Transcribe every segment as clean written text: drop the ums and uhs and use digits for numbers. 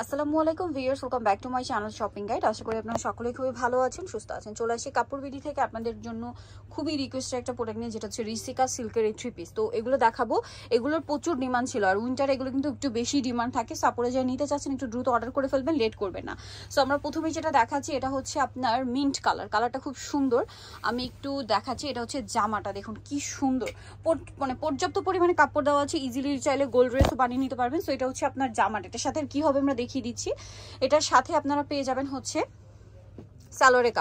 আসসালামু আলাইকুম viewers, welcome back to my channel shopping guide. আশা করি আপনারা সকলেই খুবই ভালো আছেন, সুস্থ আছেন। চলে আসি কাপড় বিডি থেকে আপনাদের জন্য খুবই রিকোয়েস্টের একটা প্রোডাক্ট নিয়ে, যেটা হচ্ছে রিসিকা সিল্কের এই 3 পিস। তো এগুলো দেখাবো, এগুলোর প্রচুর ডিমান্ড ছিল, আর উইন্টারে এগুলো কিন্তু একটু বেশি ডিমান্ড থাকে। সাপোরে যাই নিতে চাচ্ছেন একটু দ্রুত অর্ডার করে ফেলবেন, লেট করবেন না। সো আমরা প্রথমে যেটা দেখাচ্ছি এটা হচ্ছে আপনার মিন্ট কালারটা খুব সুন্দর। আমি একটু দেখাচ্ছি, এটা হচ্ছে জামাটা, দেখুন কি সুন্দর, মানে পর্যাপ্ত পরিমাণে কাপড় দেওয়া আছে, ইজিলি চাইলে গোল্ড ড্রেসও বানিয়ে নিতে পারবেন। সো এটা হচ্ছে আপনার জামাটা, এটার সাথে কি হবে আমরা দেখিয়ে দিচ্ছি। এটার সাথে আপনারা পেয়ে যাবেন হচ্ছে সালোয়ারের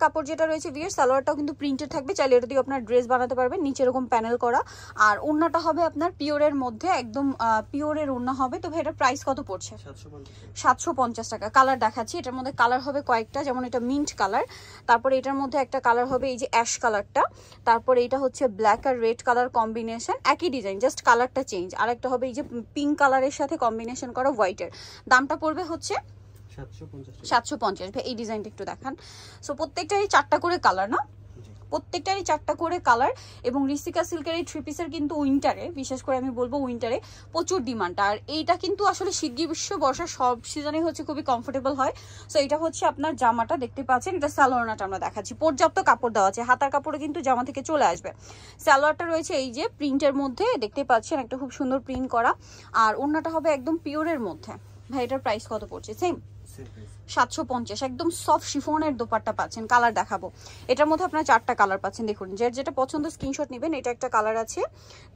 কাপড় যেটা রয়েছে ভিউয়ার্স, সালোয়ারটাও কিন্তু প্রিন্টেড থাকবে, চাইলে এটা দিয়ে আপনার ড্রেস বানাতে পারবেন। নিচে এরকম প্যানেল করা, আর ওড়নাটা হবে আপনার পিওরের মধ্যে, একদম পিওরের ওড়না হবে। তো ভাই এটার প্রাইস কত পড়ছে? 750 টাকা। কালার দেখাচ্ছি, এটার মধ্যে কালার হবে কয়েকটা, যেমন এটা মিন্ট কালার, তারপরে এটার মধ্যে একটা কালার হবে এই যে অ্যাশ কালারটা, তারপরে এটা হচ্ছে ব্ল্যাক আর রেড কালার কম্বিনেশন, একই ডিজাইন জাস্ট কালারটা চেঞ্জ। আর একটা হবে এই যে পিঙ্ক কালারের সাথে কম্বিনেশন করা হোয়াইটের। দামটা পড়বে হচ্ছে 750। এই ডিজাইনটা একটু দেখান। সো প্রত্যেকটারই 4টা করে কালার না, প্রত্যেকটারই 4টা করে কালার। এবং রিসিকা সিল্কের এই 3 পিসের কিন্তু উইন্টারে, বিশেষ করে আমি বলবো উইন্টারে প্রচুর ডিমান্ড। আর এইটা কিন্তু আসলে শীত গ্রীষ্ম বর্ষা সব সিজনে হচ্ছে খুবই কমফোর্টেবল হয়। সো এটা হচ্ছে আপনার জামাটা, দেখতে পাচ্ছেন। এটা সালোয়ারটা আমরা দেখাচ্ছি, পর্যাপ্ত কাপড় দেওয়া আছে, হাতার কাপড়ে কিন্তু জামা থেকে চলে আসবে। সালোয়ারটা রয়েছে এই যে প্রিন্টের মধ্যে, দেখতে পাচ্ছেন একটা খুব সুন্দর প্রিন্ট করা, আর ওড়নাটা হবে একদম পিওরের মধ্যে। ভাই এটার প্রাইস কত পড়ছে? সেম 750। একদম সফট শিফনের দোপাট্টা পাচ্ছেন। কালার দেখাবো, এটার মধ্যে আপনারা 4টা কালার পাচ্ছেন। দেখুন যেটা পছন্দ স্ক্রিনশট নেবেন। এটা একটা কালার আছে,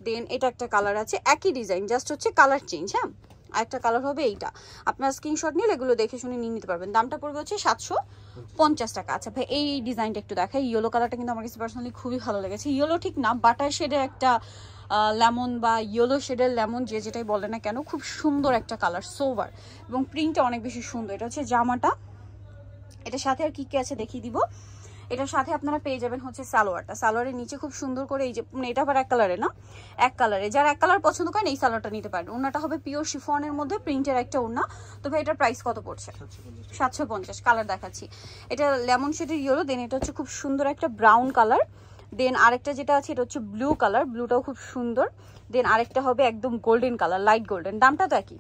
দেন এটা একটা কালার আছে, একই ডিজাইন জাস্ট হচ্ছে কালার চেঞ্জ। হ্যাঁ, আরেকটা কালার হবে এইটা। আপনারা স্ক্রিনশট নিলে এগুলো দেখে শুনে নিয়ে নিতে পারবেন। দামটা পড়বে হচ্ছে 750 টাকা। আচ্ছা ভাই এই ডিজাইনটা একটু দেখাই। ইয়েলো কালারটা কিন্তু আমার কাছে পার্সোনালি খুবই ভালো লেগেছে। ইয়েলো ঠিক না, বাটার শেডের একটা লেমন বা ইয়েলো শেডের লেমন, যে যেটাই বলে না কেন, খুব সুন্দর একটা কালার, সোভার, এবং প্রিন্টটা অনেক বেশি সুন্দর। এটা হচ্ছে জামাটা, এটার সাথে আর কি কি আছে দেখিয়ে দিব। এটার সাথে আপনারা পেয়ে যাবেন হচ্ছে সালোয়ারের নিচে খুব সুন্দর করে এই যে, এটা আবার এক কালারে না, এক কালারে, যারা এক কালার পছন্দ করেন এই সালোয়ারটা নিতে পারেন। ওড়নাটা হবে পিওর শিফনের মধ্যে, প্রিন্টের একটা ওড়না। তো ভাই এটার প্রাইস কত পড়ছে? 750। কালার দেখাচ্ছি, এটা লেমন শেডের ইয়েলো, দেন এটা হচ্ছে খুব সুন্দর একটা ব্রাউন কালার, দেন আরেকটা যেটা আছে এটা হচ্ছে ব্লু কালার, ব্লুটাও খুব সুন্দর, দেন আরেকটা হবে একদম গোল্ডেন কালার, লাইট গোল্ডেন। দামটা তো একই।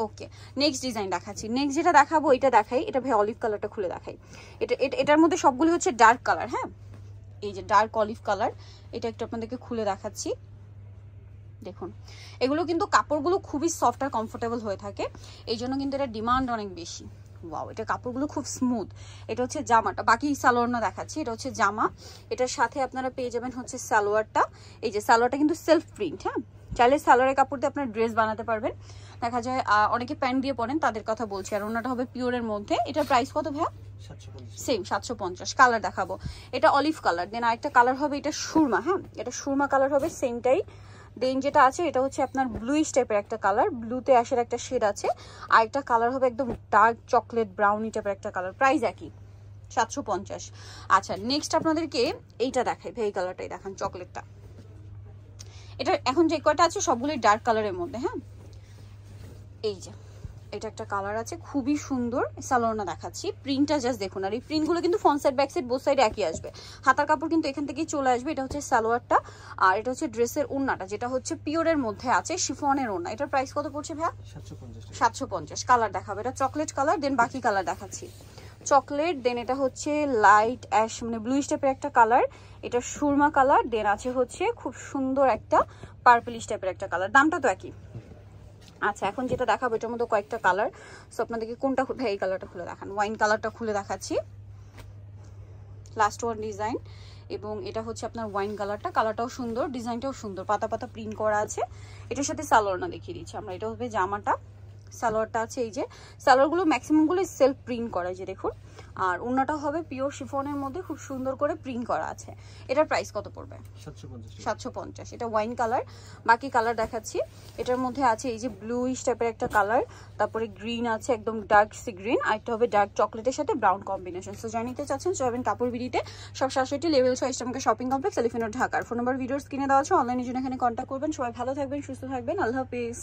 ওকে, নেক্সট ডিজাইন দেখাচ্ছি। নেক্সট যেটা দেখাবো এটা দেখাই, এটা ভাই অলিভ কালারটা খুলে দেখাই। এটার মধ্যে সবগুলো হচ্ছে ডার্ক কালার। হ্যাঁ, এই যে ডার্ক অলিভ কালার, এটা একটু আপনাদেরকে খুলে দেখাচ্ছি। দেখুন এগুলো কিন্তু কাপড়গুলো খুবই সফট আর কমফোর্টেবল হয়ে থাকে, এই জন্য কিন্তু এটা ডিমান্ড অনেক বেশি। ওয়াও, এটা কাপড়গুলো খুব স্মুথ। এটা হচ্ছে জামাটা, বাকি সালোয়ার না দেখাচ্ছি। এটা হচ্ছে জামা, এটার সাথে আপনারা পেয়ে যাবেন হচ্ছে সালোয়ারটা। এই যে সালোয়ারটা কিন্তু সেলফ প্রিন্ট। হ্যাঁ, চাইলে সালোয়ারের কাপড় দিয়ে আপনার ড্রেস বানাতে পারবেন। দেখা যায় অনেকে প্যান্ট দিয়ে পরেন, তাদের কথা বলছি। আর ওনাটা হবে পিওরের মধ্যে। এটার প্রাইস কত ভাইয়া? সেম 750। কালার দেখাবো, এটা অলিভ কালার, দেন আরেকটা কালার হবে এটা সুরমা। হ্যাঁ, এটা সুরমা কালার হবে সেমটাই। দেন যেটা আছে এটা হচ্ছে আপনার ব্লুইশ টাইপের একটা কালার, ব্লুতে আসের একটা শেড আছে। আর একটা কালার হবে একদম ডার্ক চকলেট ব্রাউনি টাইপের একটা কালার, প্রাইস একই 750। আচ্ছা নেক্সট আপনাদেরকে এইটা দেখাই ভাই, এই কালারটাই দেখান, চকলেটটা। এটা এখন যে কয়টা আছে সবগুলোই ডার্ক কালারের মধ্যে। হ্যাঁ, এই যে এটা একটা কালার আছে, খুবই সুন্দর। সালোয়ারটা দেখাচ্ছি, প্রিন্টটা জাস্ট দেখুন। আর এই প্রিন্টগুলো কিন্তু front side back side both side একই আসবে, হাতার কাপড় কিন্তু এখান থেকেই চলে আসবে। এটা হচ্ছে সালোয়ারটা, আর এটা হচ্ছে ড্রেসের ওড়নাটা, যেটা হচ্ছে পিওরের মধ্যে আছে, শিফনের ওড়না। এটার প্রাইস কত পড়ছে ভাইয়া? 750। কালার দেখাবে, এটা চকলেট কালার, দেন বাকি কালার দেখাচ্ছি। চকলেট, দেন এটা হচ্ছে লাইট অ্যাশ মানে ব্লুইশ টাইপের একটা কালার, এটা সুরমা কালার, দেন আছে হচ্ছে খুব সুন্দর একটা পার্পলিশ টাইপের একটা কালার। দামটা তো একই। আচ্ছা এখন যেটা দেখাবো এটার মধ্যে কয়েকটা কালার। সো আপনাদেরকে কোনটা, ভাই এই কালারটা খুলে দেখান, ওয়াইন কালারটা খুলে দেখাচ্ছি, লাস্ট ওয়ান ডিজাইন। এবং এটা হচ্ছে আপনার ওয়াইন কালারটাও সুন্দর, ডিজাইনটাও সুন্দর, পাতা পাতা প্রিন্ট করা আছে। এটার সাথে সালোয়ারটা দেখিয়ে দিচ্ছি আমরা। এটা হবে জামাটা, সালোয়ারটা আছে এই যে, সালোয়ারগুলো ম্যাক্সিমামগুলো সেলফ প্রিন্ট করা, যে দেখুন। আর ওড়নাটা হবে পিওর শিফনের মধ্যে, খুব সুন্দর করে প্রিন্ট করা আছে। এটার প্রাইস কত পড়বে? 750। এটা ওয়াইন কালার, বাকি কালার দেখাচ্ছি। এটার মধ্যে আছে এই যে ব্লুইশ টাইপের একটা কালার, তারপরে গ্রিন আছে একদম ডার্ক সি গ্রিন, আর একটা হবে ডার্ক চকলেটের সাথে ব্রাউন কম্বিনেশন। সো যারা নিতে চাচ্ছেন যাবেন কাপড় বিডিতে, সব 67 level 6 eastern shopping complex, elephant road, ঢাকার। ফোন নাম্বার ভিডিওস কিনে দেওয়া আছে, অনলাইনে জন্য এখানে কন্ট্যাক্ট করবেন। সবাই ভালো থাকবেন, সুস্থ থাকবেন, আল্লাহ হাফেজ।